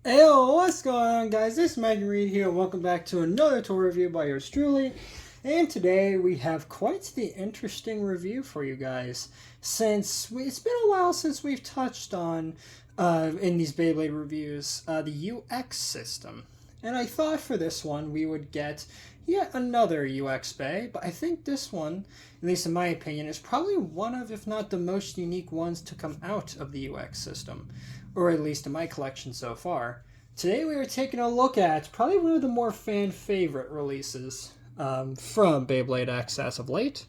Hey, what's going on, guys? This is MRGang here, and welcome back to another toy review by yours truly. And today we have quite the interesting review for you guys, since it's been a while since we've touched on, in these Beyblade reviews, the UX system. And I thought for this one we would get yet another UX Bay, but I think this one, at least in my opinion, is probably one of, if not the most unique ones to come out of the UX system, or at least in my collection so far. Today we are taking a look at probably one of the more fan favorite releases from Beyblade X as of late.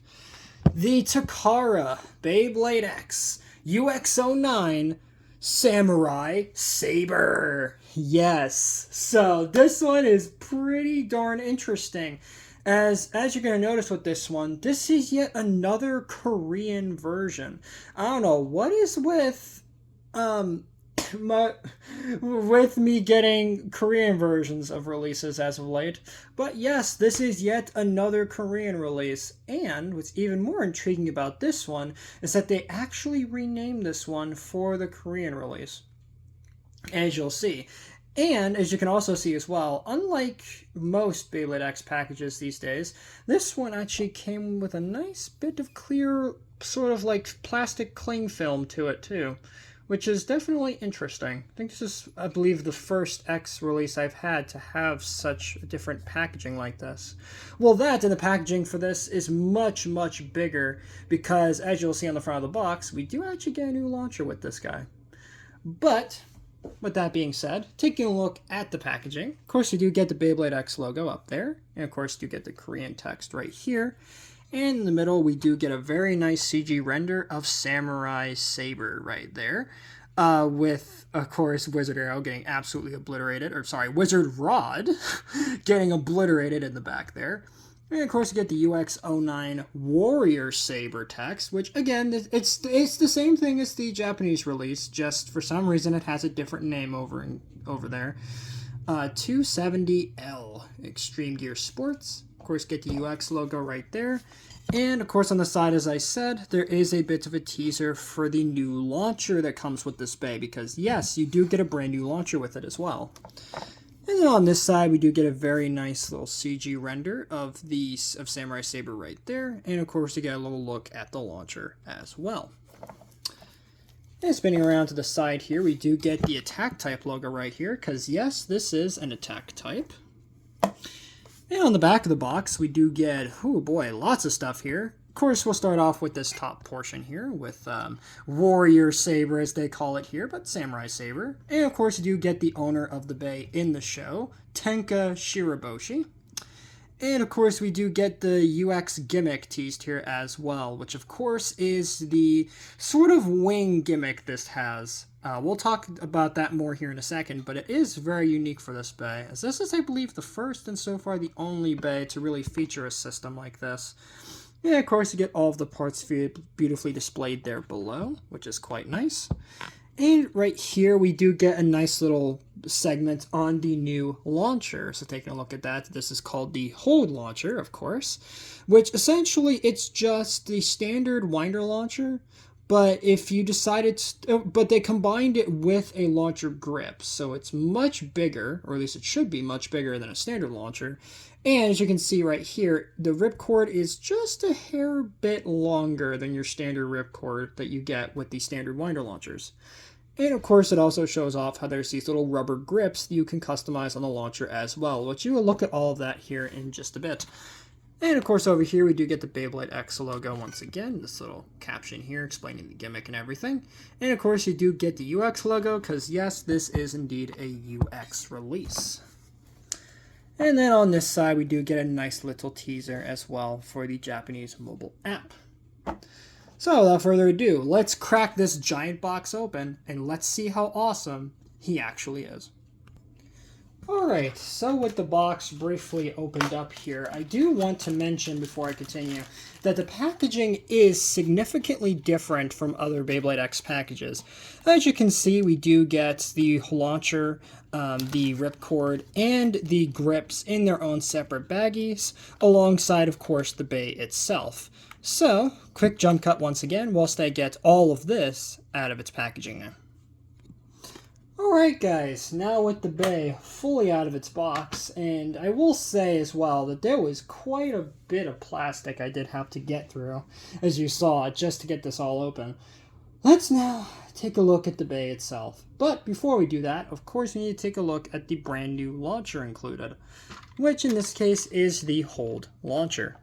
The Takara Beyblade X UX-09 SamuraiSaber. Yes. So this one is pretty darn interesting. As you're going to notice with this one, this is yet another Korean version. I don't know what is with with me getting Korean versions of releases as of late. But yes, this is yet another Korean release. And what's even more intriguing about this one is that they actually renamed this one for the Korean release, as you'll see. And as you can also see as well, unlike most Beyblade X packages these days, this one actually came with a nice bit of clear, sort of like plastic cling film to it too, which is definitely interesting. I think this is, I believe, the first X release I've had to have such different packaging like this. Well, that and the packaging for this is much, much bigger because, as you'll see on the front of the box, we do actually get a new launcher with this guy. But with that being said, taking a look at the packaging, of course you do get the Beyblade X logo up there, and of course you get the Korean text right here. And in the middle, we do get a very nice CG render of SamuraiSaber right there, with, of course, Wizard Arrow getting absolutely obliterated, or sorry, Wizard Rod getting obliterated in the back there. And of course, you get the UX-09 WarriorSaber text, which again, it's the same thing as the Japanese release, just for some reason it has a different name over there. 270L Extreme Gear Sports. Of course, get the UX logo right there. And of course, on the side, as I said, there is a bit of a teaser for the new launcher that comes with this bay, because yes, you do get a brand new launcher with it as well. And then on this side, we do get a very nice little CG render of SamuraiSaber right there. And of course, you get a little look at the launcher as well. And spinning around to the side here, we do get the attack type logo right here, because yes, this is an attack type. And on the back of the box, we do get, oh boy, lots of stuff here. Of course, we'll start off with this top portion here with WarriorSaber, as they call it here, but SamuraiSaber. And of course, you do get the owner of the bay in the show, Tenka Shiraboshi. And of course, we do get the UX gimmick teased here as well, which of course is the sort of wing gimmick this has. We'll talk about that more here in a second, but it is very unique for this bay, as this is, I believe, the first and so far the only bay to really feature a system like this. And of course, you get all of the parts beautifully displayed there below, which is quite nice. And right here, we do get a nice little segment on the new launcher. So taking a look at that, this is called the Hold Launcher, of course, which essentially it's just the standard winder launcher, but if you decided, but they combined it with a launcher grip, so it's much bigger, or at least it should be much bigger than a standard launcher. And as you can see right here, the ripcord is just a hair bit longer than your standard ripcord that you get with the standard winder launchers. And of course, it also shows off how there's these little rubber grips that you can customize on the launcher as well, which you will look at all of that here in just a bit. And of course, over here, we do get the Beyblade X logo once again, this little caption here explaining the gimmick and everything. And of course, you do get the UX logo, because yes, this is indeed a UX release. And then on this side, we do get a nice little teaser as well for the Japanese mobile app. So without further ado, let's crack this giant box open and let's see how awesome he actually is. Alright, so with the box briefly opened up here, I do want to mention before I continue that the packaging is significantly different from other Beyblade X packages. As you can see, we do get the launcher, the ripcord, and the grips in their own separate baggies, alongside, of course, the bay itself. So, quick jump cut once again, whilst I get all of this out of its packaging now. Alright guys, now with the Bay fully out of its box, and I will say as well that there was quite a bit of plastic I did have to get through, as you saw, just to get this all open. Let's now take a look at the Bay itself. But before we do that, of course we need to take a look at the brand new launcher included, which in this case is the Hold launcher.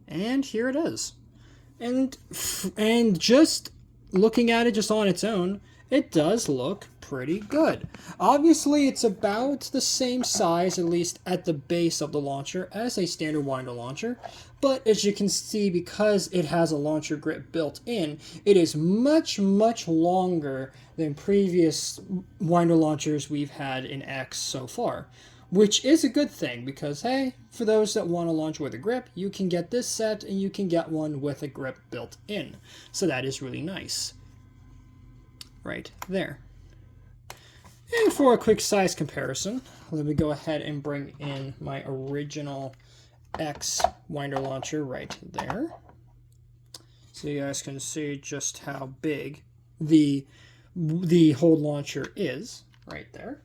And here it is. And just looking at it just on its own, it does look pretty good. Obviously, it's about the same size, at least at the base of the launcher, as a standard winder launcher. But as you can see, because it has a launcher grip built in, it is much, much longer than previous winder launchers we've had in X so far. Which is a good thing, because hey, for those that want to launch with a grip, you can get this set and you can get one with a grip built in. So that is really nice. Right there. And for a quick size comparison, let me go ahead and bring in my original X winder launcher right there. So you guys can see just how big the Hold launcher is right there.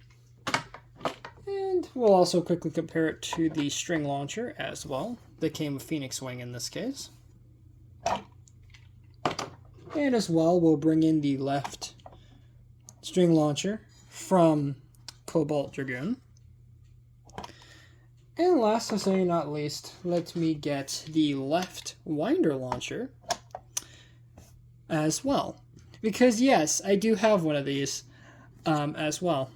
And we'll also quickly compare it to the string launcher as well. That came with Phoenix Wing in this case. And as well, we'll bring in the left string launcher from Cobalt Dragoon. And last, but certainly not least, let me get the left winder launcher as well. Because yes, I do have one of these as well.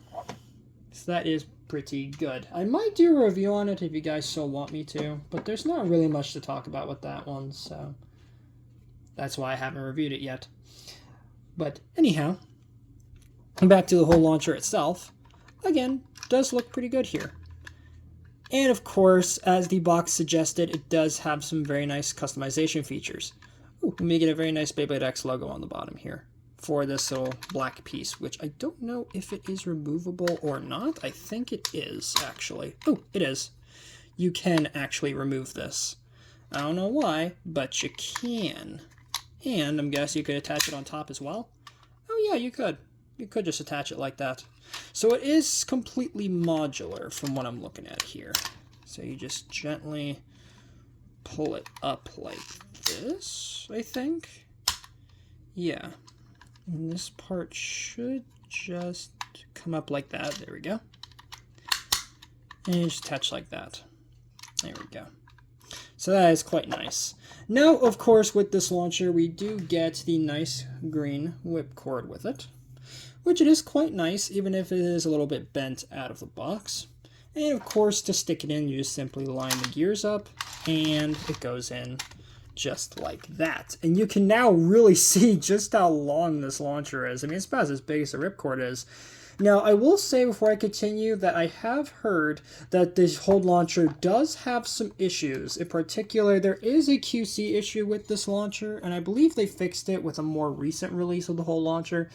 So that is pretty good. I might do a review on it if you guys so want me to, but there's not really much to talk about with that one, so that's why I haven't reviewed it yet. But anyhow, back to the whole launcher itself, again, does look pretty good here. And of course, as the box suggested, it does have some very nice customization features. Ooh, we may get a very nice Beyblade X logo on the bottom here for this little black piece, which I don't know if it is removable or not. I think it is, actually. Oh, it is. You can actually remove this. I don't know why, but you can. And I'm guessing you could attach it on top as well. Oh yeah, you could. You could just attach it like that. So it is completely modular from what I'm looking at here. So you just gently pull it up like this, I think. Yeah. And this part should just come up like that. There we go. And you just attach like that. There we go. So that is quite nice. Now, of course, with this launcher, we do get the nice green whipcord with it, which it is quite nice, even if it is a little bit bent out of the box. And of course, to stick it in, you just simply line the gears up, and it goes in just like that. And you can now really see just how long this launcher is. I mean, it's about as big as the ripcord is. Now, I will say before I continue that I have heard that this Hold launcher does have some issues. In particular, there is a QC issue with this launcher, and I believe they fixed it with a more recent release of the Hold launcher.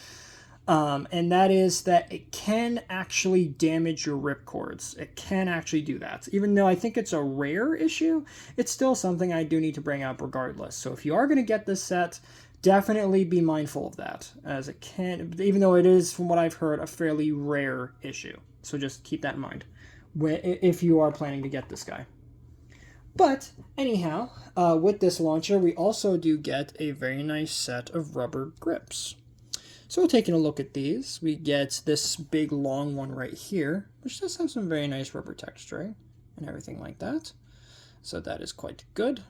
And that is that it can actually damage your ripcords. It can actually do that. Even though I think it's a rare issue, it's still something I do need to bring up regardless. So if you are going to get this set, definitely be mindful of that, as it can, even though it is, from what I've heard, a fairly rare issue. So just keep that in mind if you are planning to get this guy. But anyhow, with this launcher, we also do get a very nice set of rubber grips. So taking a look at these, we get this big long one right here, which does have some very nice rubber texturing and everything like that. So that is quite good.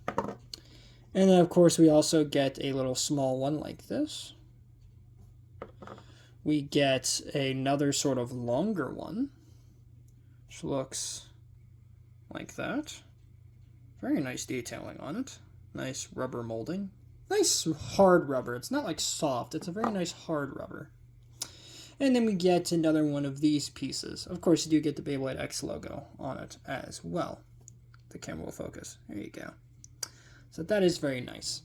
And then of course we also get a little small one like this. We get another sort of longer one, which looks like that. Very nice detailing on it. Nice rubber molding. Nice hard rubber. It's not like soft. It's a very nice hard rubber. And then we get another one of these pieces. Of course, you do get the Beyblade X logo on it as well. The camera will focus. There you go. So that is very nice.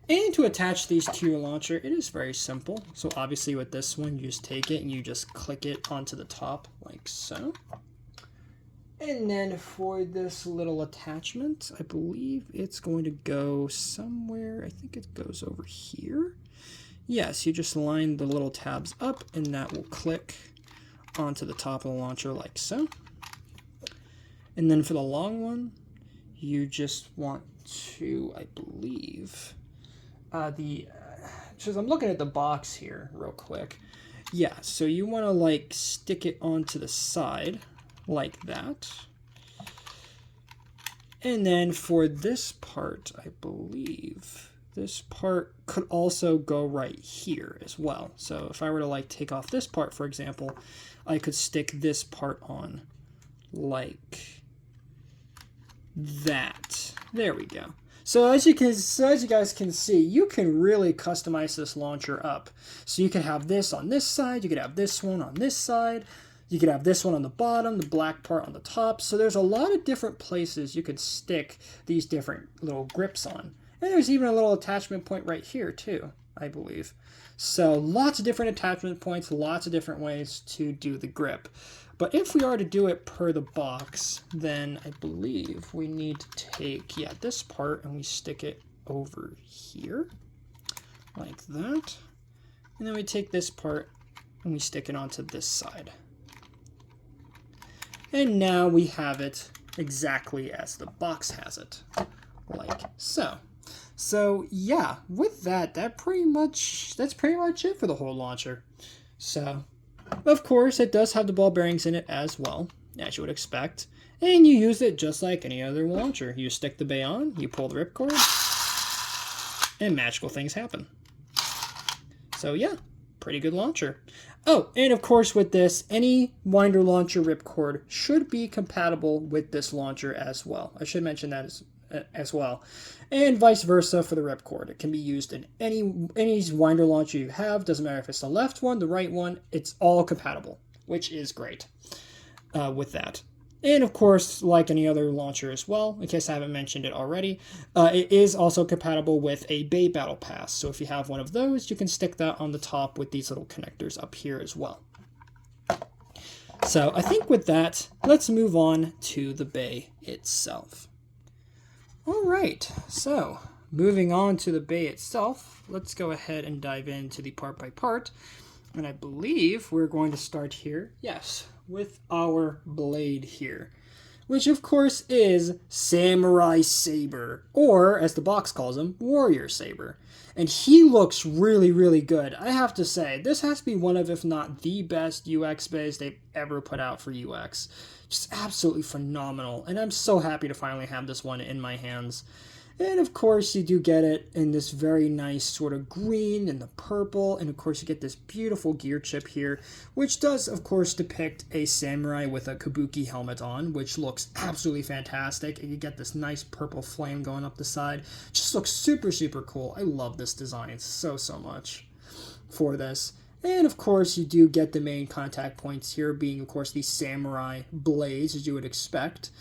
And to attach these to your launcher, it is very simple. So obviously with this one, you just take it and you just click it onto the top like so. And then for this little attachment, I believe it's going to go somewhere. I think it goes over here. yes, you just line the little tabs up and that will click onto the top of the launcher like so. And then for the long one, you just want to, I believe, because I'm looking at the box here real quick. Yeah, so you want to like stick it onto the side like that. And then for this part, I believe this part could also go right here as well. So if I were to like take off this part, for example, I could stick this part on like that. There we go. So as you guys can see, you can really customize this launcher up. So you can have this on this side, you could have this one on this side, you could have this one on the bottom, the black part on the top. So there's a lot of different places you could stick these different little grips on. And there's even a little attachment point right here too, I believe. So lots of different attachment points, lots of different ways to do the grip. But if we are to do it per the box, then I believe we need to take, this part and we stick it over here like that. And then we take this part and we stick it onto this side. And now we have it exactly as the box has it, like so. So yeah, with that's pretty much it for the whole launcher. So, of course, it does have the ball bearings in it as well, as you would expect. And you use it just like any other launcher. You stick the bay on, you pull the ripcord, and magical things happen. So yeah, pretty good launcher. Oh, and of course with this, any winder launcher ripcord should be compatible with this launcher as well. I should mention that as well. And vice versa for the ripcord. It can be used in any winder launcher you have. Doesn't matter if it's the left one, the right one. It's all compatible, which is great with that. And of course, like any other launcher as well, in case I haven't mentioned it already, it is also compatible with a Bay Battle Pass. So if you have one of those, you can stick that on the top with these little connectors up here as well. So I think with that, let's move on to the Bay itself. All right, so moving on to the Bay itself, let's go ahead and dive into the part by part. And I believe we're going to start here, yes, with our blade here, which of course is SamuraiSaber, or as the box calls him, WarriorSaber. And he looks really, really good. I have to say, this has to be one of, if not the best UX bays they've ever put out for UX. Just absolutely phenomenal. And I'm so happy to finally have this one in my hands. And of course you do get it in this very nice sort of green and the purple. And of course you get this beautiful gear chip here, which does of course depict a samurai with a kabuki helmet on, which looks absolutely fantastic. And you get this nice purple flame going up the side. Just looks super, super cool. I love this design so the for this. And of course you do get the main contact points here being of course these samurai blades as you would expect.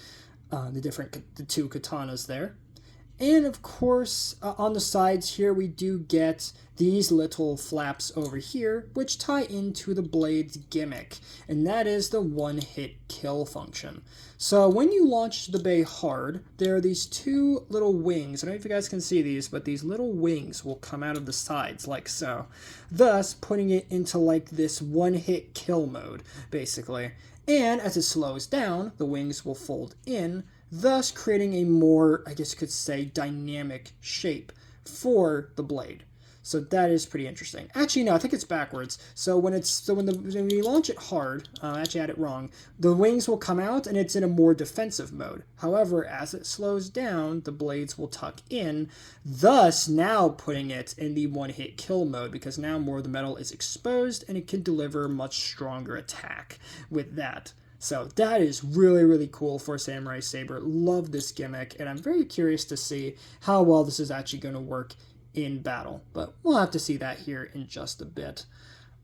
The two katanas there. And of course, on the sides here, we do get these little flaps over here, which tie into the blade's gimmick, and that is the one-hit kill function. So when you launch the bay hard, there are these two little wings. I don't know if you guys can see these, but these little wings will come out of the sides like so, thus putting it into like this one-hit kill mode, basically. And as it slows down, the wings will fold in, thus creating a more, I guess you could say, dynamic shape for the blade. So that is pretty interesting. Actually, no, I think it's backwards. So when you launch it hard, actually I had it wrong, the wings will come out and it's in a more defensive mode. However, as it slows down, the blades will tuck in, thus now putting it in the one-hit kill mode, because now more of the metal is exposed and it can deliver much stronger attack with that. So that is really, really cool for SamuraiSaber. Love this gimmick, and I'm very curious to see how well this is actually going to work in battle. But we'll have to see that here in just a bit.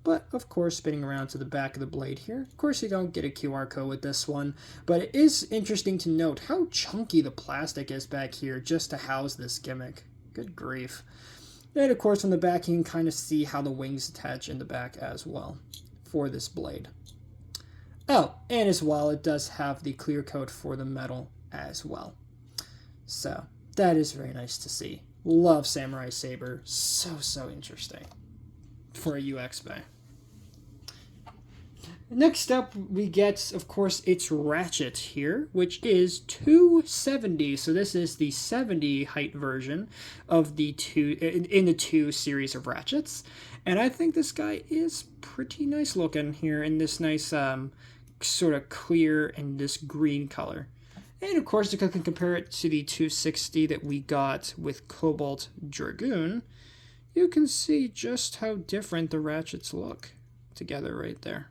But, of course, spinning around to the back of the blade here. Of course, you don't get a QR code with this one, but it is interesting to note how chunky the plastic is back here just to house this gimmick. Good grief. And, of course, on the back, you can kind of see how the wings attach in the back as well for this blade. Oh, and as well, it does have the clear coat for the metal as well. So, that is very nice to see. Love SamuraiSaber. So interesting. for a UX bay. Next up, we get, of course, its ratchet here, which is 270. So this is the 70 height version of the in the 2 series of ratchets. And I think this guy is pretty nice looking here in this nice sort of clear and this green color. And of course, if you can compare it to the 260 that we got with Cobalt Dragoon, you can see just how different the ratchets look together right there.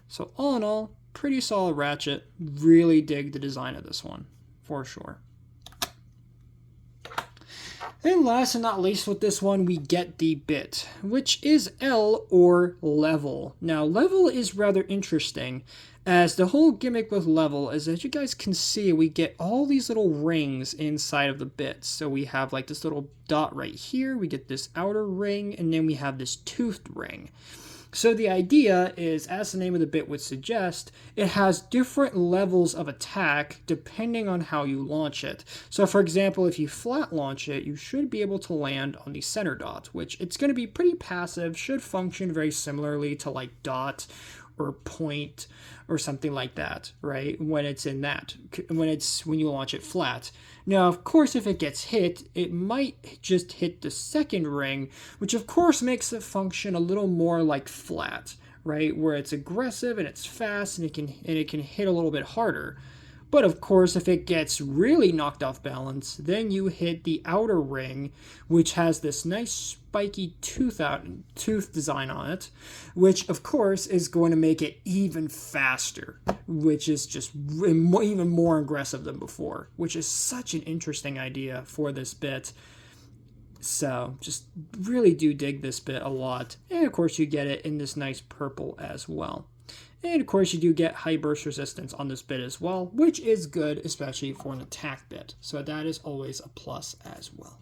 So all in all, pretty solid ratchet. Really dig the design of this one, for sure. And last and not least with this one, we get the bit, which is L or level. Now, level is rather interesting, as the whole gimmick with level is, as you guys can see, we get all these little rings inside of the bit. So we have like this little dot right here, we get this outer ring, and then we have this toothed ring. So the idea is, as the name of the bit would suggest, it has different levels of attack depending on how you launch it. So for example, if you flat launch it, you should be able to land on the center dot, which it's going to be pretty passive, should function very similarly to like dot or point or something like that, right? When it's in that, when you launch it flat. Now, of course, if it gets hit, it might just hit the second ring, which of course makes it function a little more like flat, right? Where it's aggressive and it's fast and it can hit a little bit harder. But of course, if it gets really knocked off balance, then you hit the outer ring, which has this nice spiky tooth design on it, which of course is going to make it even faster, which is just even more aggressive than before, which is such an interesting idea for this bit. So just really do dig this bit a lot. And of course, you get it in this nice purple as well. And of course, you do get high burst resistance on this bit as well, which is good, especially for an attack bit. So that is always a plus as well.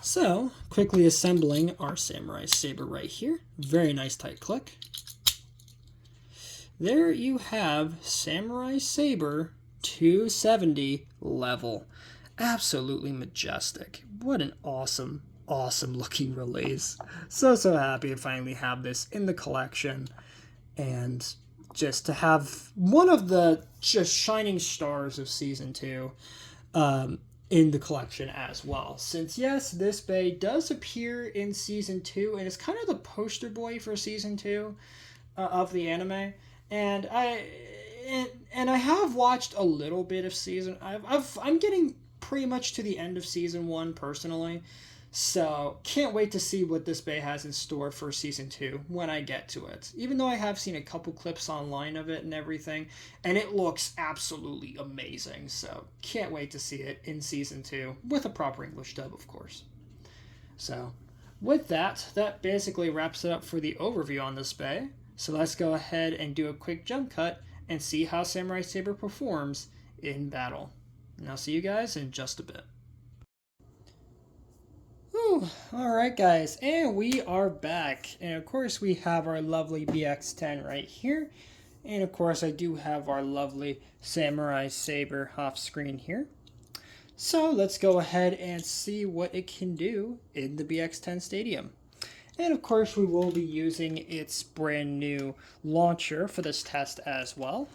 So, quickly assembling our SamuraiSaber right here. Very nice tight click. There you have SamuraiSaber 270 level. Absolutely majestic. What an awesome looking release. So happy to finally have this in the collection. And just to have one of the just shining stars of Season 2 in the collection as well. Since, yes, this bay does appear in Season 2, and it's kind of the poster boy for Season 2 of the anime. And I have watched a little bit of Season... I'm getting pretty much to the end of Season 1 personally. So, can't wait to see what this bay has in store for Season 2 when I get to it. Even though I have seen a couple clips online of it and everything, and it looks absolutely amazing. So, can't wait to see it in Season 2 with a proper English dub, of course. So, with that basically wraps it up for the overview on this bay. So, let's go ahead and do a quick jump cut and see how SamuraiSaber performs in battle. And I'll see you guys in just a bit. Alright guys, and we are back, and of course we have our lovely BX10 right here, and of course I do have our lovely SamuraiSaber off screen here. So let's go ahead and see what it can do in the BX10 Stadium. And of course we will be using its brand new launcher for this test as well.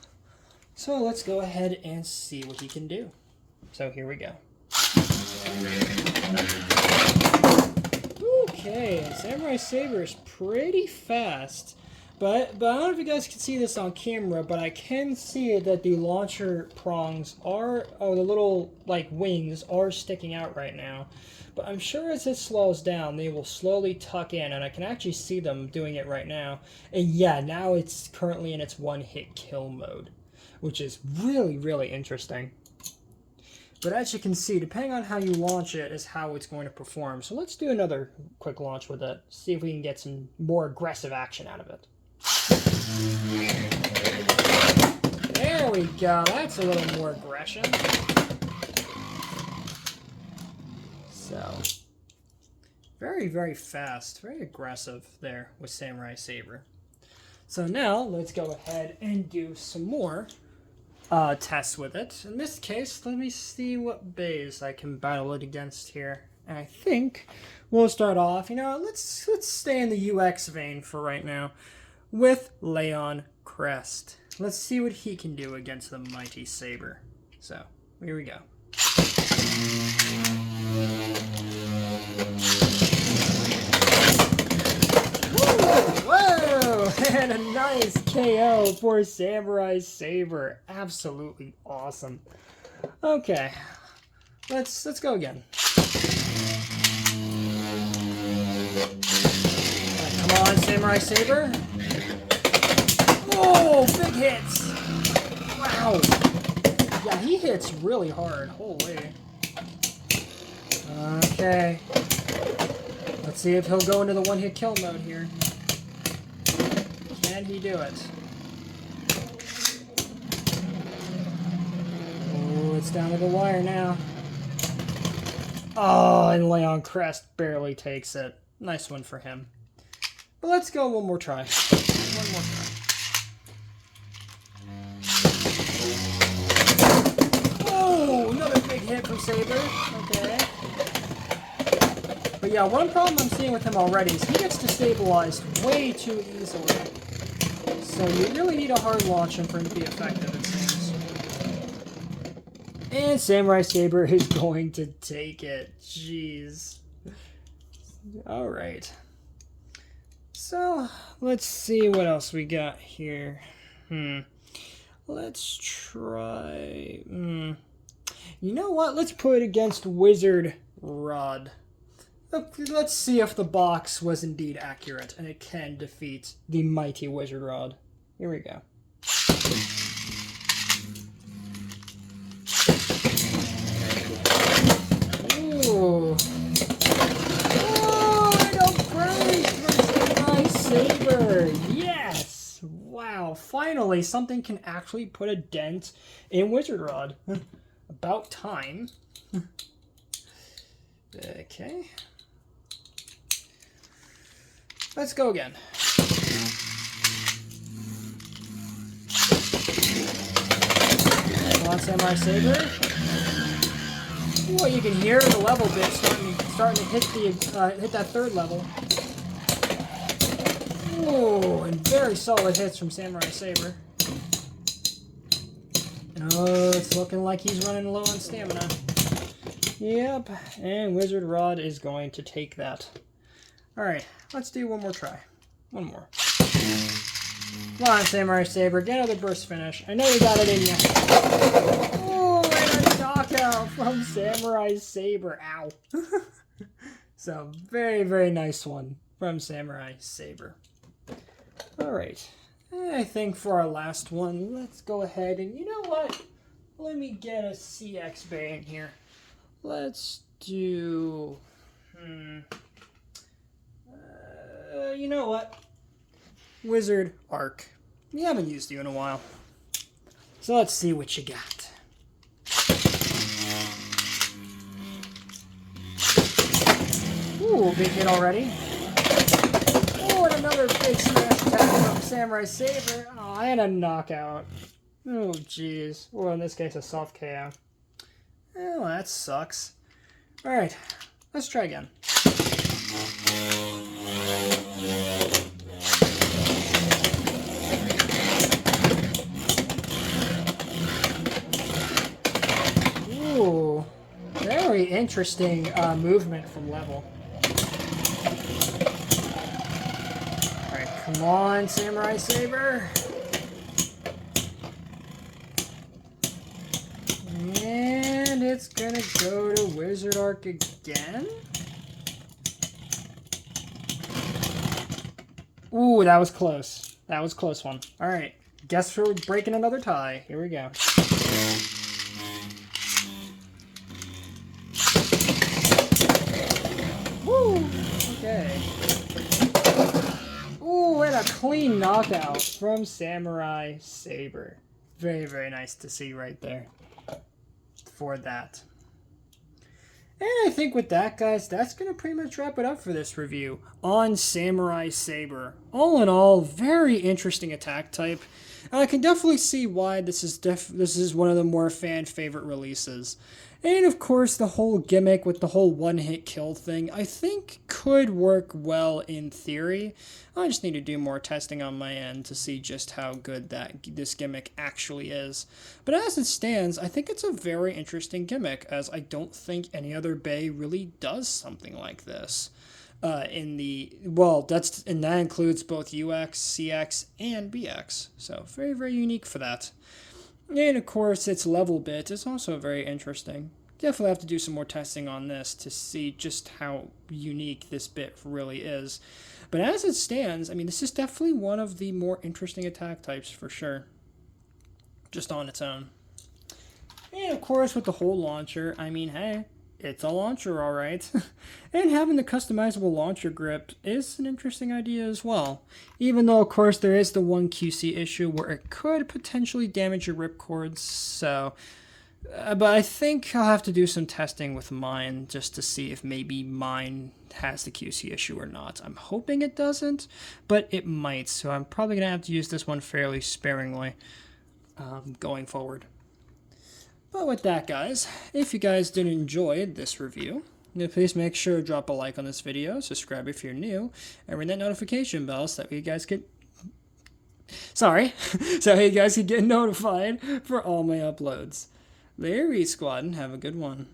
So let's go ahead and see what he can do. So here we go. Okay, SamuraiSaber is pretty fast, but I don't know if you guys can see this on camera, but I can see that the launcher prongs are, the little like wings are sticking out right now. But I'm sure as it slows down, they will slowly tuck in, and I can actually see them doing it right now. And yeah, now it's currently in its one-hit kill mode, which is really interesting. But as you can see, depending on how you launch it is how it's going to perform. So let's do another quick launch with it. See if we can get some more aggressive action out of it. There we go. That's a little more aggression. So, very fast. Very aggressive there with SamuraiSaber. So now, let's go ahead and do some more tests with it. In this case, let me see what bays I can battle it against here. And I think we'll start off, let's stay in the UX vein for right now with Leon Crest. Let's see what he can do against the mighty Saber. So, here we go. Whoa! And a nice KO for SamuraiSaber. Absolutely awesome. Okay, let's go again. Come on, SamuraiSaber. Oh, big hits! Wow. Yeah, he hits really hard. Holy. Okay. Let's see if he'll go into the one-hit kill mode here. Can he do it? Oh, it's down to the wire now. Oh, and Leon Crest barely takes it. Nice one for him. But let's go one more try. One more try. Oh, another big hit from Saber. Okay. But yeah, one problem I'm seeing with him already is he gets destabilized way too easily. So you really need a hard launch him for him to be effective, it seems. And SamuraiSaber is going to take it. Jeez. Alright. So, let's see what else we got here. Let's try... You know what? Let's put it against Wizard Rod. Let's see if the box was indeed accurate and it can defeat the mighty Wizard Rod. Here we go. Ooh. Oh, and a break for SamuraiSaber. Yes! Wow, finally something can actually put a dent in Wizard Rod. About time. Okay. Let's go again. Come on, SamuraiSaber. Well, you can hear the level bit starting to hit that third level. Oh, and very solid hits from SamuraiSaber. Oh, it's looking like he's running low on stamina. Yep, and Wizard Rod is going to take that. Alright, let's do one more try. One more. Come on, SamuraiSaber, get another burst finish. I know you got it in you. Oh, and a knockout from SamuraiSaber. Ow. So, very, very nice one from SamuraiSaber. Alright, I think for our last one, let's go ahead and, you know what? Let me get a CX Bay in here. Let's do... you know what? Wizard Arc. We haven't used you in a while. So let's see what you got. Ooh, big hit already. Oh, and another big smash attack from SamuraiSaber. Oh, and a knockout. Oh, jeez. Or in this case, a soft KO. Oh, that sucks. Alright, let's try again. Ooh, very interesting movement from level. Alright, come on, SamuraiSaber. And it's gonna go to Wizard Arc again. Ooh, that was close. That was a close one. Alright, guess we're breaking another tie. Here we go. Woo! Okay. Ooh, and a clean knockout from SamuraiSaber. Very, very nice to see right there. For that. And I think with that, guys, that's going to pretty much wrap it up for this review on SamuraiSaber. All in all, very interesting attack type. And I can definitely see why this is one of the more fan favorite releases. And of course, the whole gimmick with the whole one-hit kill thing, I think could work well in theory. I just need to do more testing on my end to see just how good this gimmick actually is. But as it stands, I think it's a very interesting gimmick, as I don't think any other Bay really does something like this. That includes both UX, CX, and BX. So very, very unique for that. And of course, its level bit is also very interesting. Definitely have to do some more testing on this to see just how unique this bit really is. But as it stands, I mean, this is definitely one of the more interesting attack types for sure. Just on its own. And of course, with the whole launcher, I mean, hey, it's a launcher, alright. And having the customizable launcher grip is an interesting idea as well. Even though, of course, there is the one QC issue where it could potentially damage your ripcords, so... but I think I'll have to do some testing with mine just to see if maybe mine has the QC issue or not. I'm hoping it doesn't, but it might, so I'm probably going to have to use this one fairly sparingly going forward. But with that, guys, if you guys did enjoy this review, please make sure to drop a like on this video, subscribe if you're new, and ring that notification bell so that you guys get... so you guys can get notified for all my uploads. Larry Squad, and have a good one.